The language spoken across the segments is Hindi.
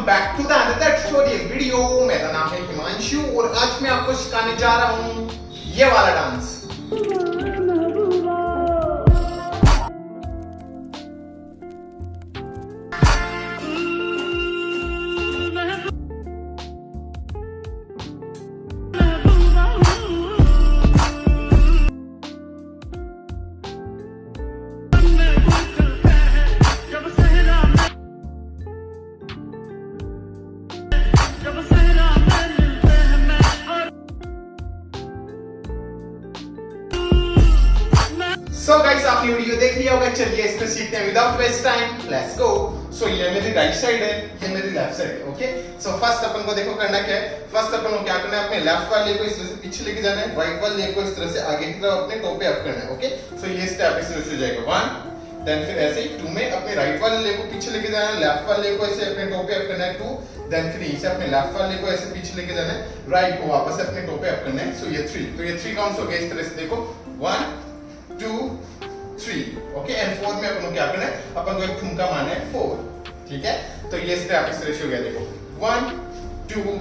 Back to the another tutorial video. मेरा नाम है हिमांशु और आज मैं आपको सिखाने जा रहा हूँ ये वाला डांस। सो गाइस, आपने वीडियो देख लिया होगा। चलिए इसको सीखते हैं without waste time. Let's go. So ये मेरी राइट साइड है, ये मेरी लेफ्ट साइड है। ओके, सो फर्स्ट अपन को देखो करना क्या है। फर्स्ट अपन को क्या करना है, अपने लेफ्ट वाले को इस तरह से पीछे लेके जाना है, राइट वाले को इस तरह से आगे की तरफ अपने टो पे अप करना है। ओके, सो ये स्टेप इस तरह से हो जाएगा 1, देन फिर ऐसे ही 2 में अपने राइट वाले लेग को पीछे लेके जाना है, लेफ्ट वाले को ऐसे अपने टो पे अप करना है 2, देन फिर इसे अपने लेफ्ट वाले को ऐसे पीछे लेके जाना है, राइट को वापस अपने टो पे अप करना है। सो ये 3, तो ये 3 काउंट्स हो गए इस तरह से। देखो 1 2 3। ओके, एंड 4 में अपन को क्या करना है, अपन को एक ठुमका मारना है 4। ठीक है, तो ये स्टेप इस तरह से हो गया। देखो 1 2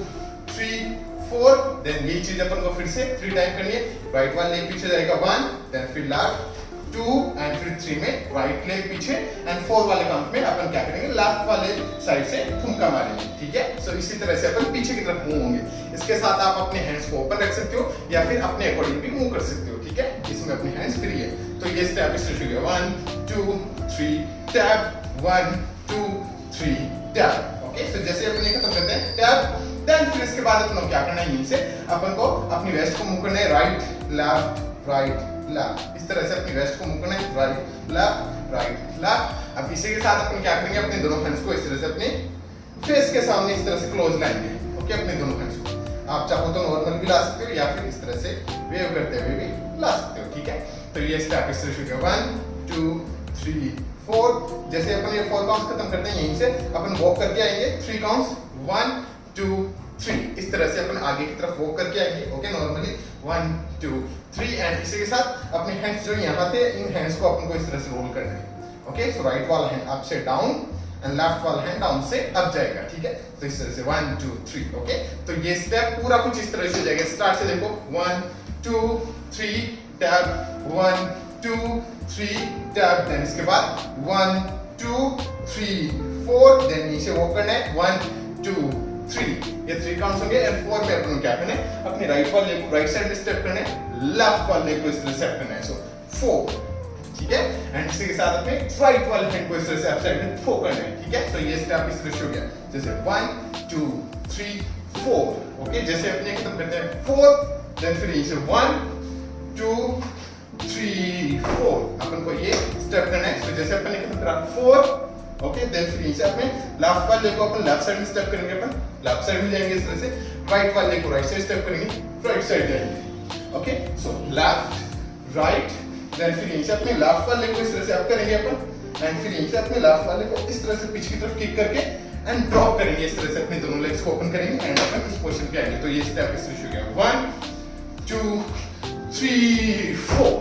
3 4, देन ये चीज अपन को फिर से 3 टाइम करनी है। राइट वाला लेग पीछे जाएगा 1, देन फिर लेफ्ट 2 एंड फिर 3 में राइट लेग पीछे, एंड 4 वाले काउंट में अपन क्या करेंगे, लेफ्ट वाले साइड से ठुमका मारेंगे। ठीक है, सो इसी तरह से अपन पीछे की तरफ मूव होंगे। इसके साथ आप अपने हैंड्स को ओपन रख सकते हो या फिर अपने अकॉर्डिंग भी मूव कर सकते हो। ठीक है, इसमें अपने हैंड्स फ्री है। तो ये स्टेप इस तरह से 1 2 3 टैप 1 2 3 टैप। ओके, सो जैसे अपन ये खत्म करते हैं टैप, देन फिर इसके बाद अपन को क्या करना है, यहीं से अपन को अपनी वेस्ट को मूव करना है, राइट लेफ्ट इस तरह से अपनी वेस्ट को मूव करना है, राइट लेफ्ट। अब इसी के साथ अपन क्या करेंगे, अपने दोनों हैंड्स को इस तरह से अपने फेस के सामने इस तरह से क्लोज लाएंगे। ओके, अपने दोनों हैंड्स को आप चाहो तो नॉर्मल भी ला सकते हो या फिर इस तरह से वेव करते हुए भी ला सकते हो। ठीक है, तो ये स्टेप इस तरह से 1 2 3 4। जैसे अपन ये 4 काउंट्स खत्म करते हैं, यहीं से अपन वॉक करके आएंगे 3 काउंट्स 1 2 3। इस तरह से अपन आगे की तरफ वॉक करके आएंगे। ओके, नॉर्मली 1 2 3, एंड इसी के साथ अपने हैंड्स जो यहाँ थे, इन हैंड्स को अपन को इस तरह से रोल करना है। ओके, सो राइट वाला हैंड अप से डाउन एंड लेफ्ट वाला हैंड डाउन से अप जाएगा। ठीक है, तो इस तरह से 1 2 3। ओके, तो ये स्टेप पूरा कुछ इस तरह से हो जाएगा। स्टार्ट से देखो 1 2 3 टैप 1 2 3 टैप, देन इसके बाद 1 2 3 4, देन नीचे वॉक करना है 1 2 3। ये 3 काउंट्स होंगे, एंड 4 में अपन को क्या करना है, अपने राइट वाले को राइट साइड में स्टेप करना है, लेफ्ट वाले को इस तरह से स्टेप करना है। सो 4। ठीक है, एंड इसी के साथ अपने राइट वाले हैंड को इस तरह से अप साइड में थ्रो करना है। ठीक है, तो ये स्टेप इस तरह से हो गया। जैसे 1 2 3 4। ओके, जैसे अपने खत्म करते हैं 4, देन फिर इसे 1 2 3 4 अपन को ये स्टेप करना है। तो जैसे अपन ने खत्म करा 4, ओके, देन फिर इसे अपने लेफ्ट वाले को अपन लेफ्ट साइड में स्टेप करेंगे, अपन लेफ्ट साइड में जाएंगे इस तरह से, राइट वाले को राइट साइड स्टेप करेंगे, राइट साइड जाएंगे। Okay, so left right, then फिर इसे अपने लेफ्ट वाले को इस तरह से अप करेंगे अपन, एंड फिर इसे अपने लेफ्ट वाले को इस तरह से पीछे की तरफ किक करके एंड ड्रॉप करेंगे। इस तरह से अपने दोनों लेग्स को ओपन करेंगे एंड अपन इस पोजीशन पे आएंगे। तो ये स्टेप इस तरह से हो गया 1 2 3 4।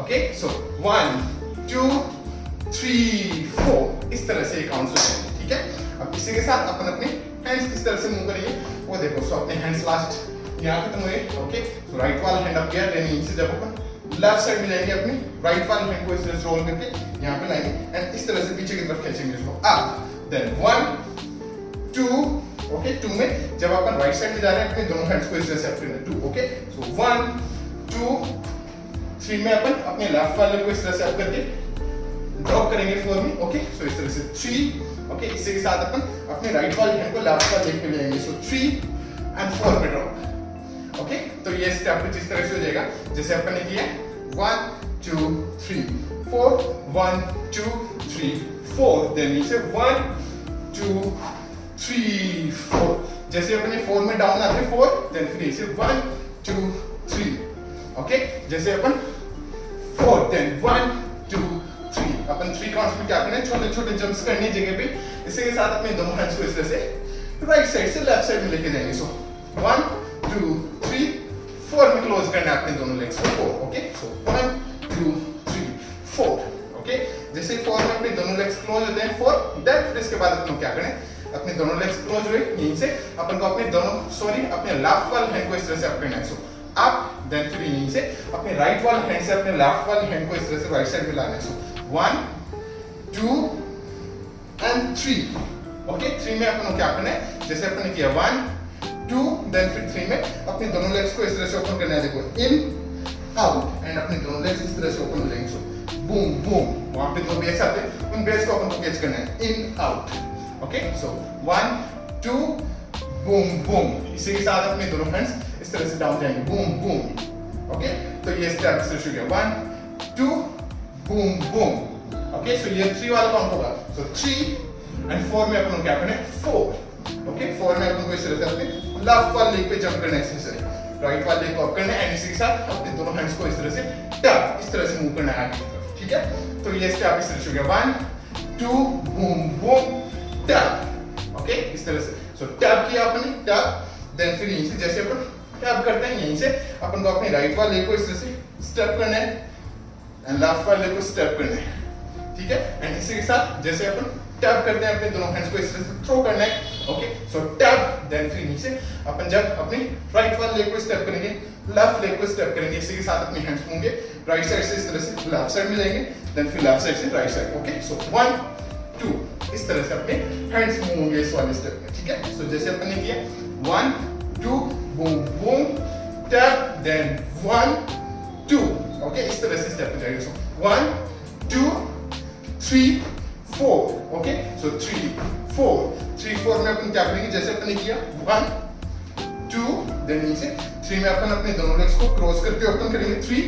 ओके, सो 1 2 3 4, इस तरह से काउंट्स हो जाएंगे। ठीक है, अब इसी के साथ अपन अपने हैंड्स किस तरह से मूव करेंगे वो देखो। सो अपने हैंड्स लास्ट यहाँ खत्म हुए। ओके, सो राइट वाला हैंड अप गया, देन इनसे जब अपन लेफ्ट साइड में जाएंगे, अपने राइट वाले हैंड को इस तरह से रोल करके यहाँ पे लाएंगे एंड इस तरह से पीछे की तरफ खींचेंगे इसको अप, देन 1 2। ओके, 2 में जब अपन राइट साइड में जा रहे हैं, अपने दोनों हैंड्स को इस तरह से अप करना 2। ओके, सो 1 2 3 में अपन अपने लेफ्ट वाले को इस तरह से अप करके ड्रॉप करेंगे 4 में। ओके, सो इस तरह से 3। ओके, इसी के साथ अपन अपने राइट वाले हैंड को लेफ्ट वाले लेग पे ले आएंगे। सो 3 एंड 4 पे ड्रॉप। ओके, तो ये स्टेप कुछ इस तरह से हो जाएगा जैसे अपन ने किया 1 2 3 4 1 2 3 4, देन नीचे 1 2 3 4। जैसे अपने 4 में डाउन आते 4, देन फिर इसे 1 2 3। ओके, जैसे अपन 4 देन 1 2 3, अपन 3 काउंट्स में क्या करना है, छोटे छोटे जंप्स करने की जगह पे इसी के साथ अपने दोनों हैंड्स को इस तरह से राइट साइड से लेफ्ट साइड में लेके जाएंगे। सो 1 2 3 4 में क्लोज करना है अपने दोनों लेग्स को 4। ओके, सो 1 2 3 4। ओके, जैसे 4 में अपने दोनों लेग्स क्लोज होते हैं 4 देन फिर इसके बाद अपन क्या करें, अपने दोनों लेग्स क्लोज हुए, यहीं से अपन को अपने अपने लेफ्ट वाले हैंड को इस तरह से अप करना है, सो अप, देन फिर यहीं से अपने राइट वाले हैंड से अपने लेफ्ट वाले हैंड को इस तरह से राइट साइड में लाना है, सो 1 2 and 3, ओके 3 में अपन को क्या करना है, जैसे अपन ने किया 1 2 देन फिर 3 में अपने दोनों लेग्स को इस तरह से ओपन करना है, देखो इन आउट एंड अपने दोनों लेग्स इस तरह से ओपन हो जाएंगे, सो बूम बूम, वहां पे दो बेस आते हैं, उन बेस को अपन को कैच करना है in out, okay so 1 2 boom boom, इसी के साथ अपने दोनों हैंड्स इस तरह से डाउन जाएंगे, बूम बूम, ओके तो ये स्टेप से शुरू किया 1 2 बूम बूम, ओके सो ये 3 वाला काउंट होगा, सो 3 and 4 में अपन क्या करना है 4, ओके 4 में अपन को इस तरह से अपने लेफ्ट वाले लेग पे जंप करना है, इसी से राइट वाले लेग को अप करना है एंड इसी के साथ अपने दोनों हैंड्स को इस तरह से टैप इस तरह से मूव करना है आगे की तरफ, ठीक है तो ये स्टेप इस तरह से हो गया 1 2 बूम बूम टैप, ओके इस तरह से, सो टैप किया अपने टैप, देन फिर यहीं से जैसे अपन टैप करते हैं यहीं से अपन को अपने राइट वाले लेग को इस तरह से स्टेप करना है एंड लेफ्ट वाले लेग को स्टेप करना है, ठीक है एंड इसी के साथ जैसे अपन टैप करते हैं अपने दोनों हैंड्स को इस तरह से थ्रो करना है, ओके सो टैप, देन फिर नीचे अपन जब अपने राइट वाले लेग को स्टेप करेंगे लेफ्ट लेग को स्टेप करेंगे, इसी के साथ अपने हैंड्स होंगे राइट साइड से इस तरह से लेफ्ट साइड में जाएंगे, देन फिर लेफ्ट साइड से राइट साइड, ओके सो 1 2 इस तरह से अपने हैंड्स मूव होंगे इस वाले स्टेप में, ठीक है सो जैसे अपन ने किया 1 2 boom boom tap, then 1 2, okay इस तरह से स्टेप हो जाएगा, सो 1 2 3 4, ओके सो 3 4 में अपन क्या करेंगे, जैसे अपन ने किया 1 2 देन नीचे 3 में अपन अपने दोनों लेग्स को क्रॉस करके ओपन करेंगे, 3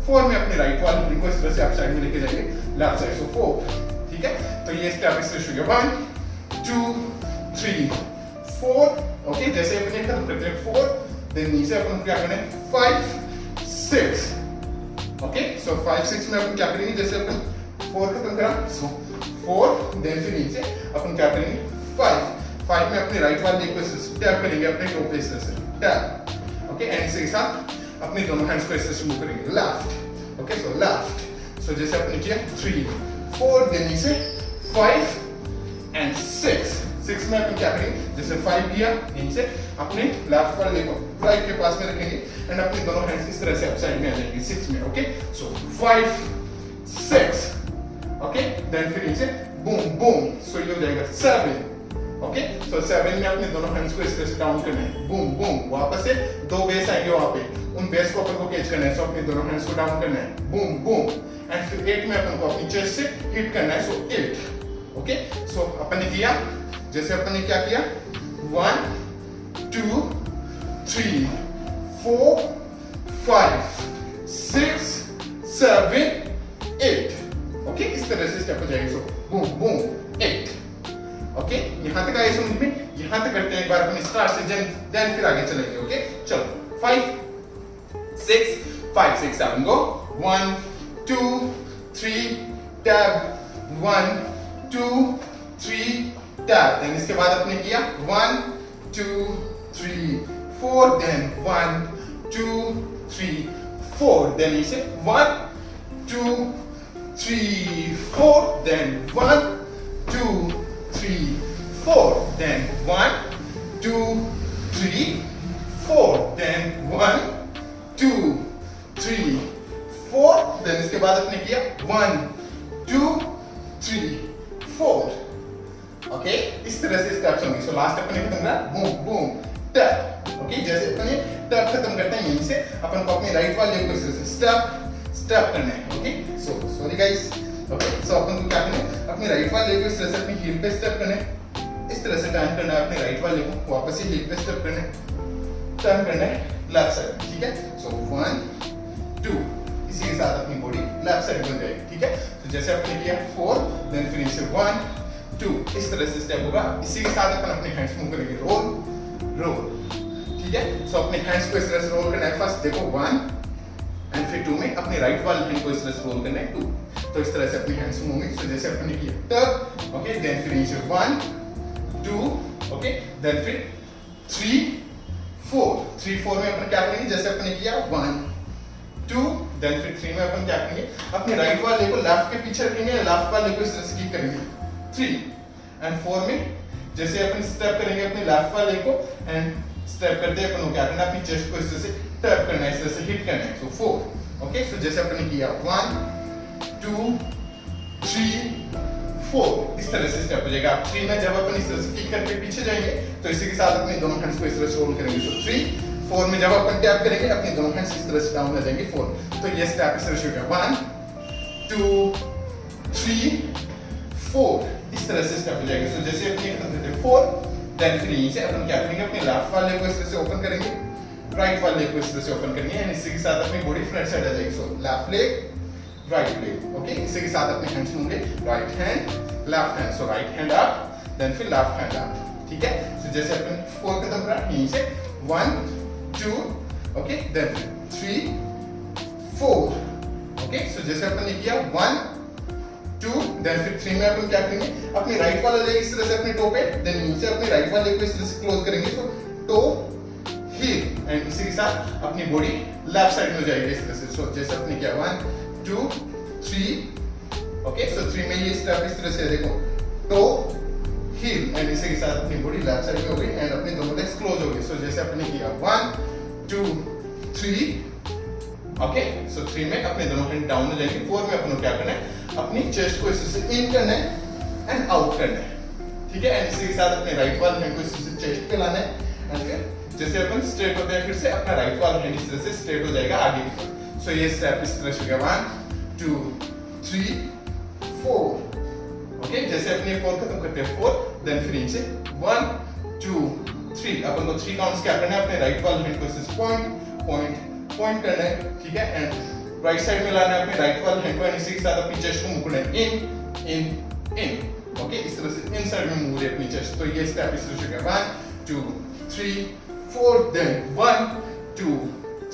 4 में अपने राइट वाले लेग को इस तरह से अप साइड में लेके जाएंगे लेफ्ट साइड, सो 4, ठीक है तो ये स्टेप इस तरह से हो गया 1 2 3 4, ओके जैसे अपन ये खत्म करते हैं 4 देन नीचे अपन क्या करना है 5 6, ओके सो 5 6 में अपन क्या करेंगे, जैसे अपन 4 खत्म करा, सो 4 देन फिर नीचे अपन क्या करेंगे 5 में अपने राइट वाले लेग को टैप करेंगे अपने टो पे इस तरह से टैप, ओके एंड इसी के साथ अपने दोनों हैंड्स को इस तरह से मूव करेंगे लेफ्ट, ओके सो लेफ्ट, सो जैसे अपने किया 3 4 देन नीचे 5 एंड 6 में अपन क्या करेंगे, जैसे 5 किया नीचे अपने लेफ्ट वाले लेग को राइट के पास में रखेंगे एंड अपने दोनों हैंड्स इस तरह से अप साइड में आ जाएंगे 6 में, ओके सो 5 6, ओके देन फिर नीचे बूम बूम, सो ये हो जाएगा 7, ओके सो 7 में अपने दोनों हैंड्स को इस तरह से डाउन करना है, बूम बूम, वापस से दो बेस आएंगे वहां पे, उन बेस को अपन को कैच करना है, सो अपने दोनों हैंड्स को डाउन करना है, बूम बूम एंड फिर 8 में अपन को अपनी चेस्ट से हिट करना है, सो 8, ओके सो अपन ने किया, जैसे अपन ने क्या किया 1 2 3 4 5 6 7 8, ओके इस तरह से स्टेप हो जाएगी, सो बूम बूम 8, ओके यहां तक आए समझ में, यहां तक करते हैं एक बार अपन स्टार्ट से देन फिर आगे चलेंगे, ओके चलो 5 6 5 6 7 गो 1 2 3 टैप 1 2 3 टैप, देन इसके बाद अपने किया 1 2 3 4 देन 1 2 3 4 देन इसे 1 2 3 4 then 1 2 3 4 then 1 2 3 4 then 1 2 3 4 then इसके बाद अपने किया 1 2 3 4, ओके इस तरह से स्टेप्स होंगे, सो लास्ट अपने खत्म करा बूम बूम टैप, ओके जैसे अपने टैप खत्म करते हैं यहीं से अपन को अपने राइट वाले लेग को इस तरह से स्टेप करना है, okay so sorry guys, okay so अपन को क्या करना है, अपने राइट वाले लेग को इस तरह से अपनी हील पे स्टेप करना है, इस तरह से टर्न करना है अपने राइट वाले लेग को, वापस से हील पे स्टेप करना है, टर्न करना है लेफ्ट साइड, ठीक है सो 1 2 इसी के साथ अपनी बॉडी लेफ्ट साइड बन जाएगी, ठीक है तो जैसे अपने किया 4 देन फिर इसे 1 2 इस तरह से स्टेप होगा, इसी के साथ अपन अपने हैंड्स मूव करेंगे रोल रोल, ठीक है सो अपने हैंड्स को इस तरह से रोल करना है, फर्स्ट देखो 1 एंड फिर 2 में अपने राइट वाले हैंड को इस तरह से रोल करना है 2, तो इस तरह से अपने हैंड्स मूव होंगे, सो जैसे अपने किया टर्न, ओके देन फिर नीचे 1 2, ओके देन फिर 3 4 में अपन क्या करेंगे, जैसे अपने किया 1 2 देन फिर 3 में अपन क्या करेंगे, अपने राइट वाले को लेफ्ट के पीछे रखेंगे, लेफ्ट वाले को इस तरह से किक करेंगे 3 एंड 4 में जैसे अपन स्टेप करेंगे अपने लेफ्ट वाले को एंड स्टेप करते अपन को क्या करना, अपनी चेस्ट को इस तरह से टैप करना है, इस तरह से हिट करना है। सो 4 ओके। सो जैसे अपन ने किया 1 2 3 4 इस तरह से स्टेप हो जाएगा। अब 3 में जब अपन इस तरह से किक करके पीछे जाएंगे तो इसी के साथ अपने दोनों हैंड्स को इस तरह से होल्ड करेंगे। सो 3 4 में जब अपन टैप करेंगे अपने दोनों हैंड्स इस तरह से डाउन हो जाएंगे 4। तो ये स्टेप इस तरह से हो गया 1 2 3 4 इस तरह से स्टेप हो जाएगा। सो जैसे अपने खत्म करते हैं 4 देन फिर यहीं से अपन क्या करेंगे, अपने लेफ्ट वाले को इस तरह से ओपन करेंगे, राइट वाले को इस तरह से ओपन करेंगे एंड इसी के साथ अपनी बॉडी फ्रंट साइड आ जाएगी। So left leg right leg okay. इसी के साथ अपने हैंड्स होंगे राइट हैंड लेफ्ट हैंड। सो राइट हैंड अप देन फिर लेफ्ट हैंड अप, ठीक है। सो जैसे अपन 4 खत्म करा यहीं से 1 2 ओके देन 3 4 ओके। सो जैसे अपन ने किया 1 2 देन फिर 3 में अपन क्या करेंगे, अपनी राइट वाला लेग इस तरह से अपने टो पे देन नीचे अपने राइट वाले को इस तरह से क्लोज करेंगे। सो टो हील एंड इसी के साथ अपनी बॉडी लेफ्ट साइड में हो जाएगी इस तरह से। सो जैसे अपने किया 1 2 3 ओके। सो 3 में ये स्टेप इस तरह से देखो टो हील एंड इसी के साथ अपनी बॉडी लेफ्ट साइड में हो गई एंड अपने दोनों लेग्स क्लोज हो गए। सो जैसे अपने किया 1 2 3 ओके। सो 3 में अपने दोनों हैंड डाउन हो जाएंगे। 4 में अपन को क्या करना है, अपनी चेस्ट को इस तरह से इन करना है एंड आउट करना है, ठीक है। एंड इसी के साथ अपने राइट वाले हैंड को इस तरह से चेस्ट पे लाना है एंड फिर जैसे अपन स्ट्रेट होते हैं फिर से अपना राइट वाला हैंड इस तरह से स्ट्रेट हो जाएगा आगे की तरफ। सो ये स्टेप इस तरह से हो गया 1 2 3 4 ओके। जैसे अपने 4 खत्म करते हैं 4 देन फिर नीचे 1 2 3 अपन को 3 काउंट्स क्या करना है, अपने राइट वाले हैंड को इस तरह से पॉइंट पॉइंट पॉइंट करना है, ठीक है। एंड राइट साइड में लाना है अपने राइट वाले हैंड को एंड इसी के साथ अपनी चेस्ट को मूव करना है इन इन इन ओके। इस तरह से इन साइड में मूव है अपनी चेस्ट। तो ये स्टेप इस तरह से होगा 1 2 3 4 देन 1 2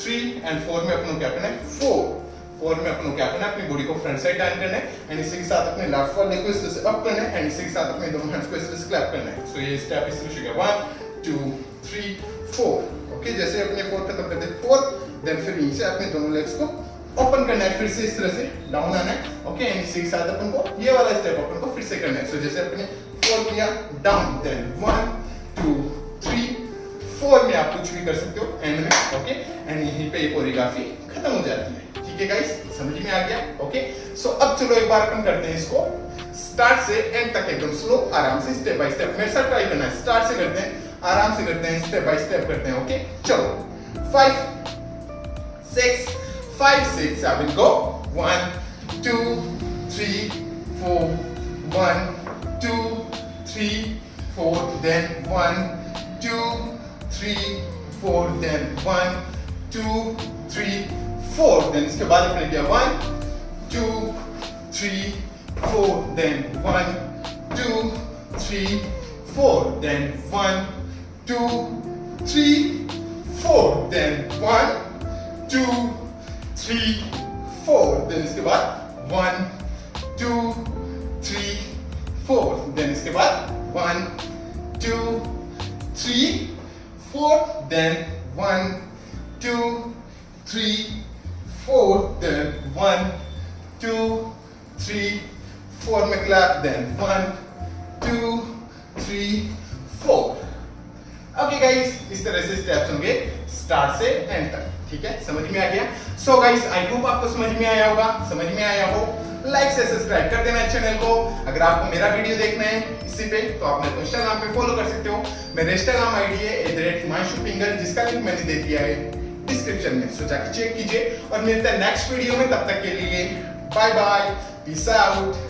3 एंड 4 में अपन को क्या करना है 4 में अपन को क्या करना है, अपनी बॉडी को फ्रंट साइड टर्न करना है एंड इसी के साथ अपने लेफ्ट वाले को इस तरह से अप करना है एंड इसी के साथ अपने दोनों हैंड्स को इस तरह से क्लैप करना है। सो ये स्टेप इस तरह से होगा 1 2 3 4 ओके। जैसे अपने 4 खत्म करते हैं 4 देन फिर नीचे अपने दोनों लेग्स को ओपन करना है, फिर से इस तरह से डाउन आना है ओके। एंड इसी के साथ अपन को ये वाला स्टेप अपन को फिर से करना है। सो जैसे अपने 4 किया डाउन देन 1 2 3 4 में आप कुछ भी कर सकते हो एंड में ओके। एंड यहीं पे ये कोरियोग्राफी खत्म हो जाती है, ठीक है गाइस, समझ में आ गया ओके। सो अब चलो एक बार अपन करते हैं इसको स्टार्ट से एंड तक एकदम स्लो आराम से स्टेप बाय स्टेप मेरे साथ ट्राई करना है। स्टार्ट से करते हैं, आराम से करते हैं, स्टेप बाय स्टेप करते हैं ओके। चलो 5 6 5 6 7 go 1 2 3 4 1 2 3 4 then 1 2 3 4 then 1 2 3 4 then इसके बाद अपने किया 1 2 3 4 then 1 2 3 4 then 1 2 3 4 then 1 2 3 4 then इसके बाद 1 2 3 4 then इसके बाद 1 2 3 4 then 1 2 3 4 then 1 2 3 4 में clap then 1 2 3 4 ओके गाइस, इस तरह से स्टेप्स होंगे स्टार्ट से एंड तक, ठीक है, समझ में आ गया। सो गाइस आई होप आपको समझ में आया होगा, समझ में आया हो लाइक से सब्सक्राइब कर देना चैनल को। अगर आपको मेरा वीडियो देखना है इसी पे तो आप मेरे को इंस्टाग्राम पे फॉलो कर सकते हो। मेरा इंस्टाग्राम आईडी है @himanshupinger, जिसका लिंक मैंने दे दिया है डिस्क्रिप्शन में, सो जाके चेक कीजिए और मिलते हैं नेक्स्ट वीडियो में। तब तक के लिए बाय बाय, पीस आउट।